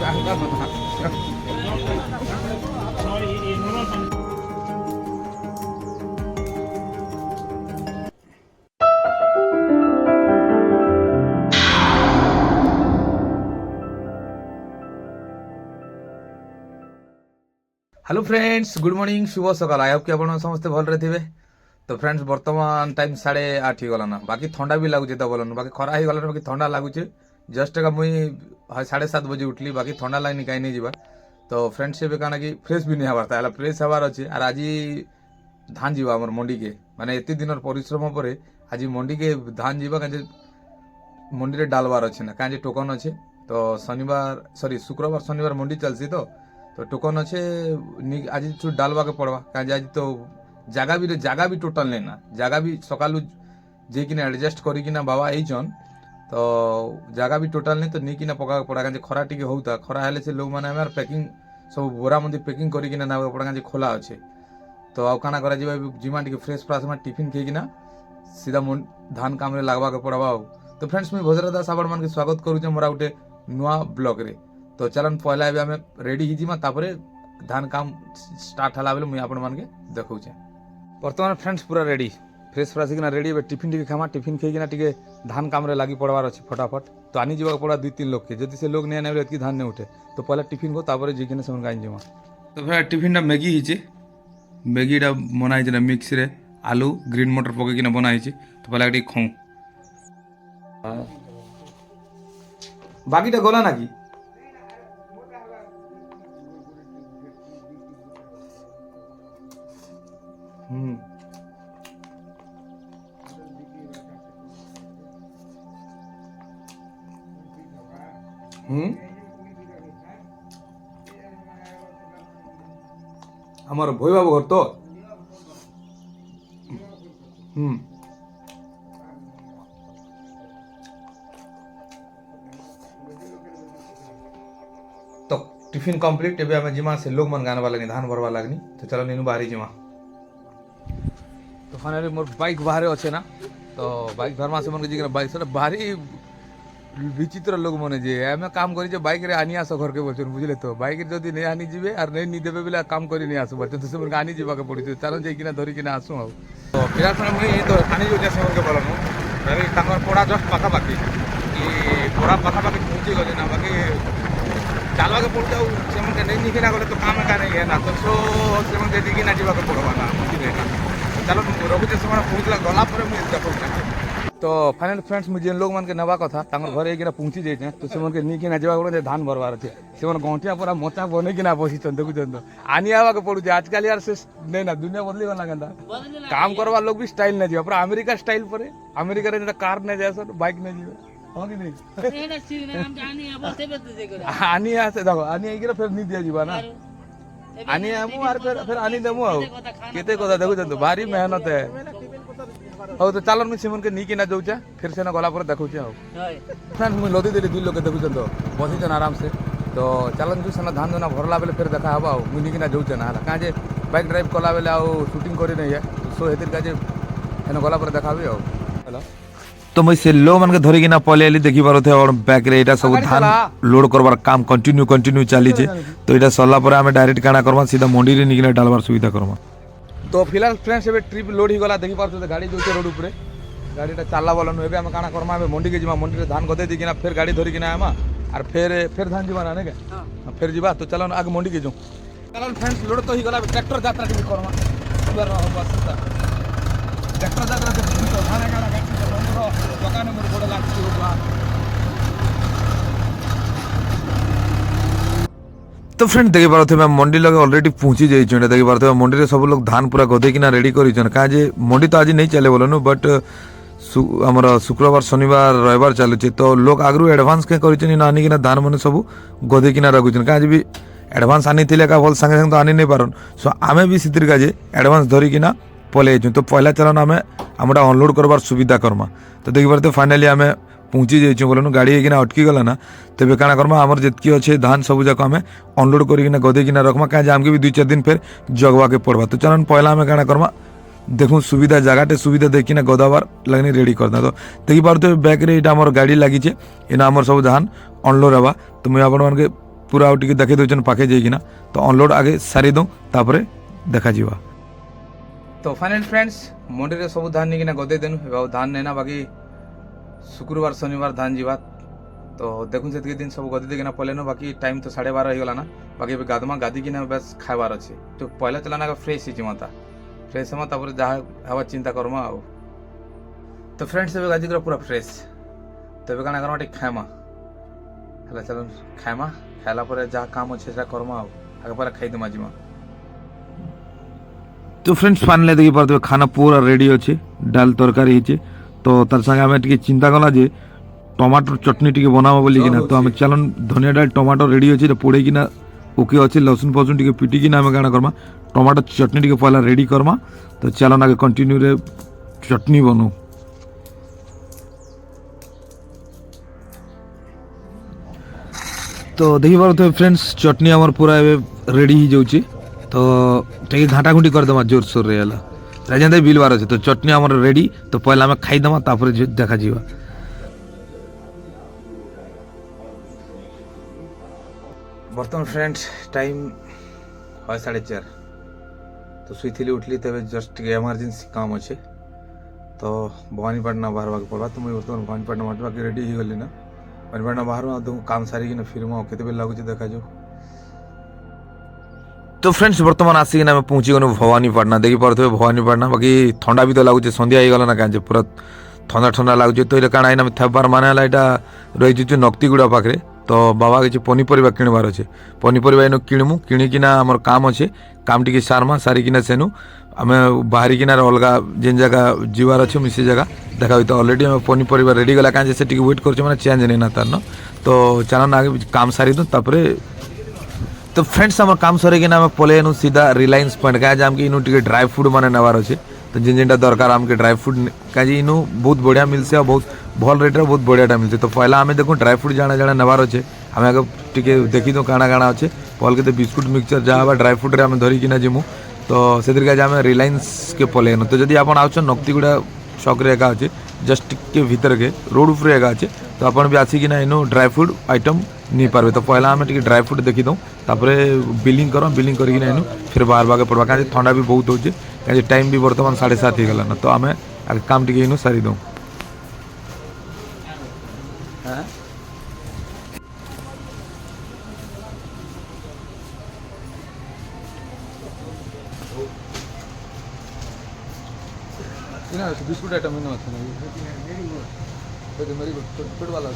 Hello friends, good morning, शुभ सकाल। I hope कि आप समस्ते भल रे थे। तो फ्रेंड्स बर्तमान टाइम 8:30 हो गलाना। बाकी ठंडा भी लगुचे तो बोलन, बाकी खरा ही गलाना, बाकी ठंडा लगुचे। जस्ट का मुई 7:30 बजे उठली, बाकी ठंडा लगनी कहीं नहीं जीवा। तो फ्रेंड्स से कहना कि फ्रेश भी नहीं हबार था, फ्रेश हबार अच्छे। और आज धान जीवा आमर मंडी के, माने एत दिन परिश्रम पर आज मंडी के धान जीवा कहीं मंडी में डालबार अच्छे ना, कहीं टोकन अच्छे। तो शनिवार सॉरी शुक्रवार शनिवार मंडी चलसी तो टोकन अच्छे आज छुट डालवा के पड़वा कहीं आज तो जगह भी टोटल लेना, जगह भी सकालू जेकिना एडजस्ट करिकिना बाबा आईचन। तो जगह भी टोटल नहीं तो नहीं किना पका पड़ा कहीं खरा टी होता। खरा हेले से लोग मैंने पैकिंग सब बोरा मंदी पैकिंग करिकिना ना पड़ा कहीं खोला अच्छे। तो आउ काना करा जिमा टी फ्रेश फ्रास में टिफिन खेकिना सीधा धान काम रे लगवा के पड़वा। तो फ्रेंड्स मुझे भोजरा दास आपण मान के स्वागत करूचे मोरा गोटे नुआ ब्लॉग रे। तो चलन पहला एबे हमें रेडी हिजिमा, तापरे धान काम स्टार्ट हला बेले मुई आपण मान के देखौचे। वर्तमान फ्रेंड्स पूरा रेडी फ्रेश फ्रास किना रेडी। एबे टिफिन टिके खामा, टिफिन खेकिना टिके धान काम रे लागी पड़वार अछि फटाफट। तो आनी जीवा पड़ा 2-3 लोग के, जदि से लोग नहीं आने एतकी धान नहीं उठे तो पहला टिफिन को तापरे जिकिने से गाइन जीवा। तो फिर टिफिन टा मैगी हिचे, मैगी टा बना हिचे ना मिक्स रे आलू ग्रीन मटर पके किना बना हिचे। तो पहला टी खाऊ, बाकीटा गला ना कि আমার ভই বাবু ঘর তো तो टिफिन कंप्लीट। एबे हमें जिमा से लोग मन गाना वाला धान भरवा लगनी। तो चलो नीनू बाहरी जिमा। तो फाइनली मोर बाइक बाहर अच्छे ना, तो बाइक धर्मा से मन के जिकना बाइक से बाहरी विचित्र लोग मने जे हमें काम करी जे बाइक रे आनी आसो घर के बोलछन, बुझले। तो बाइक रे जदी नहीं आनी जीवे और नहीं देबे बेला काम करी नहीं आसो बोलछन। तो से मन आनी जीवा के पड़ी। तो चलो जे किना धरी किना आसु। तो फिर समय मुई तो आनी जो जे से मन के बोलनु अरे तांगर पोड़ा जस्ट पाखा बाकी कि पोड़ा पाखा बाकी पहुंची गले ना, बाकी चालवा के पड़ जाऊ से मन के नहीं निकिना गले तो काम का नहीं है ना। तो सो से मन के दिकिना जीवा के पड़वा ना, बुझले। चलो रघुते समय पहुंचला गला पर मुई देखो। तो फाइनल फ्रेंड्स मुझे लोग मन के नवा कथा तांगर घरे किना पहुंची जाइछे। तो से मन के नी किना जेवा गोटे धान भरवार अछि। से मन गंठिया पूरा मोचा बने किना बसिछन, देखुछन। तो आनी आवा के पड़ुछे आजकल यार से नहीं ना, दुनिया बदली गला गंदा काम करवा लोग भी स्टाइल नहीं जीवा, पूरा अमेरिका स्टाइल पर अमेरिका रे कार नहीं जाए सर बाइक नहीं जीवे हो कि नहीं। आनी आसे देखो आनी आइके फिर नहीं दिया जीवा ना, आनी आमु आर फिर आनी देमु आ केते कथा देखुछन। तो भारी मेहनत है। हो तो चलन मुझे सिमन के नी किना जाऊचे, फिर से ना गला पर देखौचे। हो फ्रेंड्स मुझे लदी देली 2 लोग के देखुछन। तो बसिछन आराम से। तो चलन जो सेना धान दोना भरला बेले फिर देखा हबा मुझे नी किना जाऊचे ना कहाँ जे बाइक ड्राइव कला बेले आ शूटिंग करी नहीं है। तो सो हेतिर का जे एना गला पर देखाबी। हो हेलो तो मुझे से लो मन के धरी किना पले आली देखि पारो थे और बैक रे एटा सब धान लोड करबार काम कंटिन्यू चाली छे। तो एटा सरला पर हमें डायरेक्ट काना करबा सीधा मंडी रे निकले डालबार सुविधा करबा। तो फिलहाल फ्रेंड्स एबे ट्रिप लोड ही गला देखि पारछो। गाड़ी जोचे रोड ऊपर गाड़ीटा चलला बोलन। एबे हम काना करमा मंडी के जिमा, मंडी रे धान गदे दिकिना फिर गाड़ी धरी किना आमा और फिर धान जीवा ना के फिर जीवा। तो चलो आगे मंडी के जो चलो फ्रेंड्स लोड तो ही गला ट्रैक्टर यात्रा के करमा सुबर हो बस ट्रैक्टर यात्रा के तो धान गाड़ा गाड़ी दुकान में बड़ लागती हो। तो फ्रेंड देखि पारथे मैं मंडी लगे ऑलरेडी पहुंची जाइछन। देखि पारथे मंडी रे सब लोग धान पूरा गदे किना रेडी करिछन। का जे मंडी तो आज नहीं चले बोलनु, बट हमरा शुक्रवार शनिवार रविवार चलुचे। तो लोग आगरु एडवांस के करिछन ना आनी किना धान माने सब गदे किना रखुछन। का जे भी एडवांस आनी थिले का बोल संगे संग तो आनी नहीं पारन। सो आमे भी सितिर का जे एडवांस धरी किना पले आइछन। तो पहला चलन आमे हमरा अनलोड करबार सुविधा करमा। तो देखि पारथे फाइनली आमे पहुंची जाइए बोलनु गाड़ी किना अटकी गला ना। तेबे काना करमा हमर जितकी अच्छे धान सब जाक हमें अनलोड करिकिना गदे किना रखमा का आमके भी 2-4 दिन फिर जगवा के पड़वा। तो चलन पहला हमें काना करमा देखूँ सुविधा जगह सुविधा देखिना गदाबार लगनी रेडी करना। तो देखि पारते बैक रे इटा हमर गाड़ी लागी छे, एना हमर सब धान अनलोड हवा। तो मुई आपण मान के पूरा आउ टिके देखै दउछन पाखे जाइकिना तो अनलोड आगे सारी दउ तापरे देखा जीवा। तो फाइनल फ्रेंड्स मंडी रे सब धान निकिना गदे देनु एबा धान नेना बाकी शुक्रवार शनिवार धान जीवा तो देखुन से दिन सब गदे देकिना पलेनो बाकी टाइम तो 12:30 हो गला ना बाकी गादमा गादी किना बस खाइबार अछि तो पहला चलाना का फ्रेश ही माता फ्रेश हम तापर जहा हवा चिंता करमा आ तो फ्रेंड्स एबे गादी पूरा फ्रेश तो एबे काना करमा टे खाइमा हला चलो खाइमा खाइला पर जहा काम अछि से करमा आ आगे पर खाइ दमा जिमा। तो फ्रेंड्स फाइनली देखि परते खाना पूरा रेडी अछि दाल तरकारी हिचे तो तार संगे हमें टिके चिंता कला जे टमाटर चटनी टिके बनाबो बोली किना तो हमें चलन धनिया डाल टमाटर रेडी अछि पोड़े किना ओके अछि लहसुन फसुन टिके पिटी किना हमें गाना करमा टमाटर चटनी टिके पहला रेडी करमा तो चलन आगे कंटिन्यू रे चटनी बनो। तो देखि परते फ्रेंड्स चटनी हमर पूरा रेडी ही जाउची तो टिके घाटा घुटी कर दमा जोर सोर रे हला राजेंद्र बिल बार अछि तो चटनी हमर रेडी तो पहला हमें खाइ दमा तापर देखा जीवा। बर्तमान फ्रेंड्स टाइम 4:30 तो सुईथिली उठली तबे जस्ट इमरजेंसी काम अच्छे तो भवानीपाटना बाहर पड़ा तो मुझे बर्तमान भवानीपाटना बाकी रेडी हो गली ना भवानीपाटना बाहर काम सारिकी फिर मुझे लगुच देखा जो। तो फ्रेंड्स बर्तमान आसिक आम पहुँची गलु भवानीपाटना देखी पारे भवानीपाटना बाकी ठंडा भी तो लगुच संध्या हो गला ना कहीं पूरा ठंडा ठंडा लगुच तो ये काଣା थेबार माने रही नक्तिगुड़ा पाखे तो बाबा किसी पनीपरिया किणवार अच्छे पनीपरिया इन किणमु किणिकिना आमर काम अच्छे काम टी सारमा सारिकिना सेनु आम बाहरिकिना अलग जेन जगह जीवार अच्छे मुझे से जगह देखा तो अलरेडी आम पनीपरिया रेडी गला कहीं से वेट कर चेंज नहीं ना तार न तो चलन आगे काम सारी दूँ तापर तो फ्रेंड्स आम काम सरिकिना आम पलैनु सीधा रिलायंस पॉइंट कहीं आमके इनू टे ड्राई फ्रूट माने नेबार अच्छे तो जिन जिनटा दरकार आमके ड्राई फ्रूट कहीं इनू बहुत बढ़िया मिलसे और बहुत भल रेट बहुत बढ़िया मिलसे तो पहला आम देखो ड्राई फ्रूट जाना जाना नेबार अच्छे आम आगे टे देखी दो काଣା काଣା अच्छे पल के बिस्कुट मिक्सचर जहाँ ड्राई फ्रूट रे आम धरिकिना जिमु तो से आम रिलायंस के पलैनु तो जदि आप आउन नक्तिगुड़ा छक रे एका अच्छे जस्ट टिके भीतर के रोड उपरे एका अच्छे तो आपन भी आसिकिना इनू ड्राई फ्रूट आइटम नहीं पारे तो पहला आम टे ड्राई फ्रूट देखी दो तापर बिलिंग कर बिलिंग करके इनू फिर बाहर बागे पड़वा कहीं ठंडा भी बहुत होचे कहीं टाइम भी बर्तमान 7:30 हो गला ना तो आम आगे काम टे इनू सारी दो। बिस्कुट आइटम इन अच्छे मेरी गुड वाला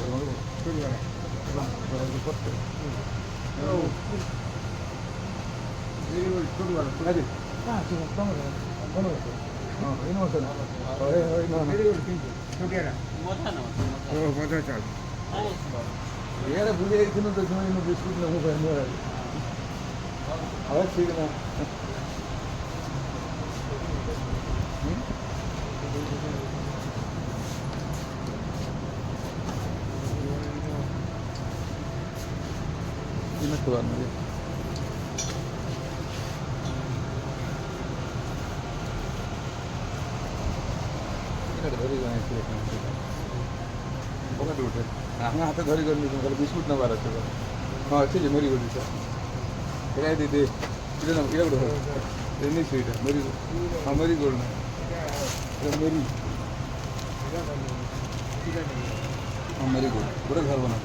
हाथ धरी कर बिस्कुट नबार अच्छे हाँ अच्छे मेरी गुड सर दीदी नहीं स्वीट मेरी हाँ मेरी गुड मेरी हाँ मेरी गुड पूरा घर बना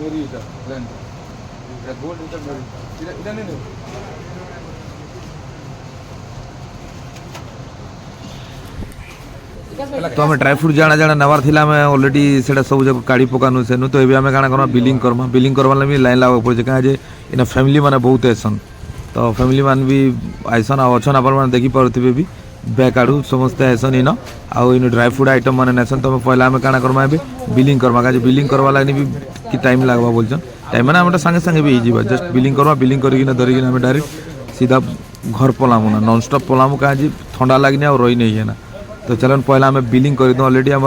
मेरी लैंड गोल्ड नहीं तो आम ड्राई फ्रूट जाना जाना नवार थिला आम ऑलरेडी सेटा सब जब काढ़ी पकानु सेनु तो एबे आम काना करमा बिलिंग करमा भी लाइन लाग पड़े कहीं जे इन फैमिली माने बहुत ऐसन तो फैमिली मान भी आइसन आ अच्छन आप देखी पारे भी बैक आड़ू समस्ते ऐसन इन आउ इन ड्राई फ्रूट आइटम मैंने नेसन तो पहला आम काना करमा बिलिंग करमा कहीं बिलिंग करवा लगे भी कि टाइम लगवा बोलचन टाइम मैंने आम सागे सागे भी हो जस्ट बिलिंग करमा बिलिंग करके धरिकी आम डायरेक्ट सीधा घर पलामु ना नॉन स्टॉप पलामु कहीं ठंडा लगनी और रही नहीं है ना तो चलन पहला आम बिलिंग कर दूँ ऑलरेडी आम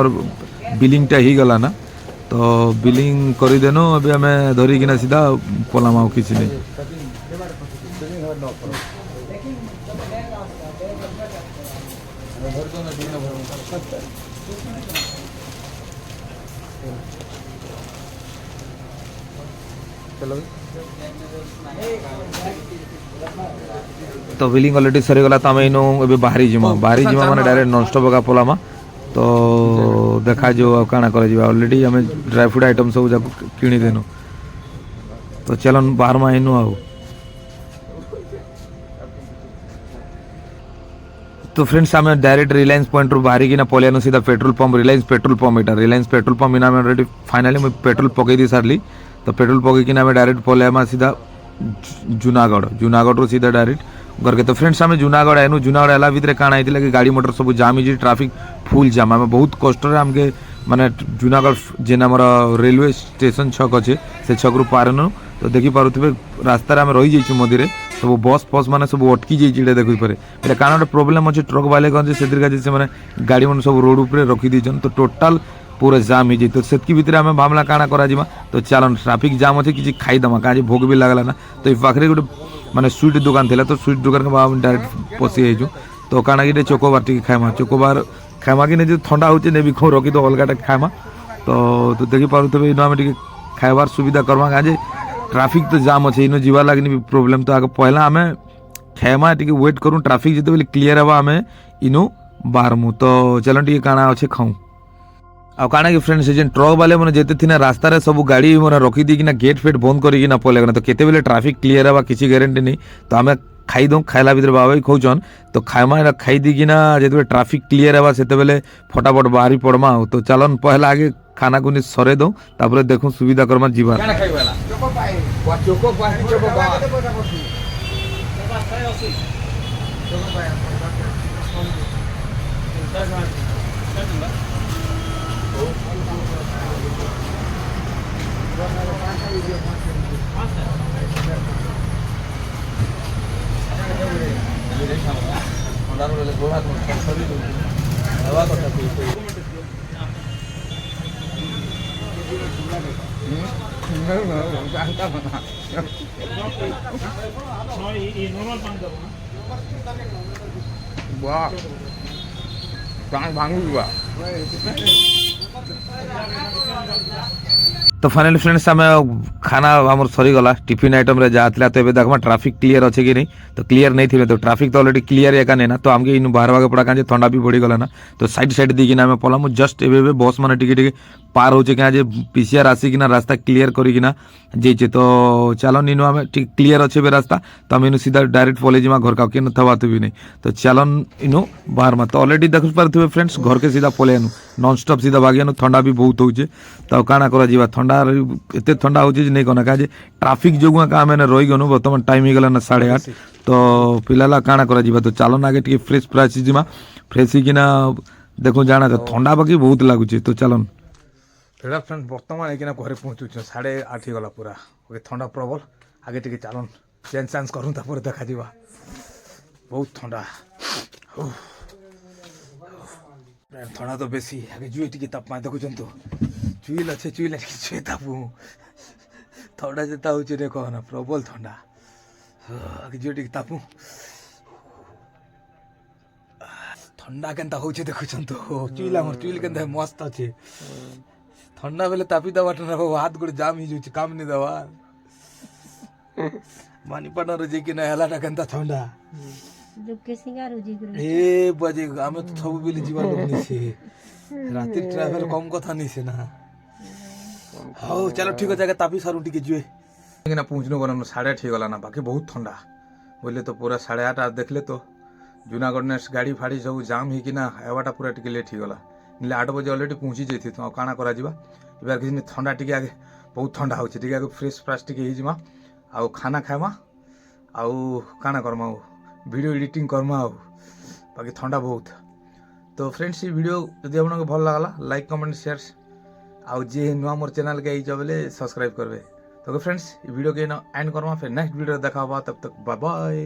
बिलिंगटा ही गला ना तो बिलिंग करदेनु अभी आम धरिकिना सीधा पलाम आ किसी नहीं। तो बिलिंग ऑलरेडी सरीगला तो आम इनू बाहरी जिमा माने डायरेक्ट नॉन स्टॉप का पलामा। तो देखा जो काना कर ऑलरेडी आम ड्राई फ्रूट आइटम सब जाक किणी देनु। तो चलन बाहर में आइनु आ। तो फ्रेंड्स आम डायरेक्ट रिलायंस पॉइंट रू बाहरी किना पलियानु सीधा petrol pump Reliance petrol pump इटा रिलायंस पेट्रोल पंप इना ऑलरेडी फाइनली मुझे पेट्रोल पकई दी सारली। तो पेट्रोल पकईकिना आम डायरेक्ट पलियामा सीधा जूनागढ़ रू सीधा डायरेक्ट घर के। तो फ्रेंड्स आम जूनागढ़ आइनु जूनागढ़ आला भितर काଣା ହେଇଥିଲା कि गाड़ी मोटर सब जाम हो ट्राफिक फुल जाम आम बहुत कष्ट आमके माने जूनागढ़ जेन आम रेलवे स्टेशन छक अच्छे से छक रू पारनु। तो देखी पारे रास्तार आम रही जाइए मझे सब बस फस मैंने सब अटकी जाइए देखी पारे कारण गोटे प्रोब्लेम अच्छे ट्रक बाले कौन से गाड़ी मैंने सब रोड उपर रखी दीचन। तो टोटाल पूरा जाम हो जाए। तो से भितर आम भावना काଣା करा। तो चलन ट्राफिक जाम अच्छे किसी खाईदमा कहीं भोग भी लगला ना। तो ये पाखे गोटे माने स्वीट दुकान थी तो स्वीट दुकान के बाद डायरेक्ट पशि जाइए। तो काଣା कि चोकोबार टी खाइमा चोकोबार खाइमा कि नहीं ठंडा हो कौन रखी तो अलग खाइमा। तो देखी पारे इन आम खाइबार सुविधा करमा कहीं ट्राफिक तो जाम अच्छे इन जीवा लगे भी प्रोब्लेम। तो आगे पहला आम खाइमा टी वेट करूँ ट्राफिक जिते क्लीयर हे आम इनु बाहरमु। तो चलन टी काଣା अच्छे खाऊँ आ काଣା कि फ्रेंड्स जेन ट्रक वाले मैंने जेते थी रास्ता रे सब गाड़ी मैंने रखी दी गेट फेट बंद करना पड़ेगा। तो केते बेले ट्राफिक क्लीयर है किसी गारंटी नहीं। तो आम खाई दो खाइला भितर बाबा खोचन तो खाइमा खाई दीकिना जो ट्राफिक क्लीयर है से फटाफट बाहरी पड़मा। तो चलन पहला आगे खाना को सरे दो तापर देखो सुविधा करमा जीवा। तो फाइनली फ्रेंड्स आम खाना आम सरीगला टिफिन आइटम रे जाता। तो देखा ट्राफिक क्लीयर अच्छे कि नहीं। तो क्लीयर नहीं थी तो ट्राफिक तो ऑलरेडी क्लीयर एका नहीं ना। तो आमके इन बाहर भागे पड़ा कहीं ठंडा भी बढ़ी गला ना। तो साइड साइड दीकिना आम पलामु जस्ट एवं बस मैंने टिके पार हो क्या पीसीआर आसिकिना रास्ता क्लीयर करिकिना जाइए। तो चलन इन आम क्लीयर अच्छे भी रास्ता। तो आम इन सीधा डायरेक्ट पलि जिमा घर का था बात भी नहीं। तो चलन इनु बाहर में तो ऑलरेडी देख पारे फ्रेंड्स घर के सीधा पलैनु नॉन स्टॉप सीधा भागियानु ठंडा भी बहुत होचे। तो काଣା करा ठंडा एत ठंडा हो नहीं कहना कहीं ट्राफिक जो आम रही गनु बर्तमान टाइम हो गला ना 8:30। तो पिला काଣା करा। तो चलन आगे टी फ्रेश फ्रेश जिमा फ्रेश होना देखो जाना तो ठंडा बाकी बहुत लगुच। तो चलन फ्रेंड बर्तमान एक घर पहुँचु 8:30 गला पूरा ठंडा प्रबल आगे टी चलन चेंज चेंज करूँ तापर देखा बहुत ठंडा ठंडा तो बेसी आगे जुए टी तापमान देखुं तो चुईल अच्छे चुईल जुए तापू ठंडा जेता हो कहना प्रबल ठंडा आगे जुए टी तापू ठंडा केनता हो देखुं तो चुईल आम चुईल के मस्त अच्छे ठंडा बेले तापी दवा हाथ गोटे जाम हो काम नहीं दवा मानीपाटन जी कि हेलाटा केनता ठंडा ए बजे आम तो सब बेले जीवा लोक नहीं राति ट्रावेल कम कथा नहीं से ना। हाँ चलो ठीक है तापी सारू टी जुए पहुँचनु गला 8:30 गला ना बाकी बहुत ठंडा बोले। तो पूरा 8:30 देखले तो जूनागढ़ ने गाड़ी फाड़ी सब जाम हो कि आवाटा पूरा टी लेट हो गला ना 8 बजे अलरेडी पहुँची जाइए। तो काଣା करा किसी ठंडा टी आगे बहुत ठंडा हो आगे फ्रेश फ्राश टी होमा आउ खाना खाइमा आउ काଣା करमा वीडियो एडिटिंग करमा बाकी ठंडा बहुत। तो फ्रेंड्स ये वीडियो यदि आपको भल लगला लाइक कमेंट शेयर आउ जे नुआ मोर चैनल के आइज बोले सब्सक्राइब करबे। तो फ्रेंड्स ये वीडियो के एंड करमा फिर नेक्स्ट वीडियो देखा तब तक बाय बाय।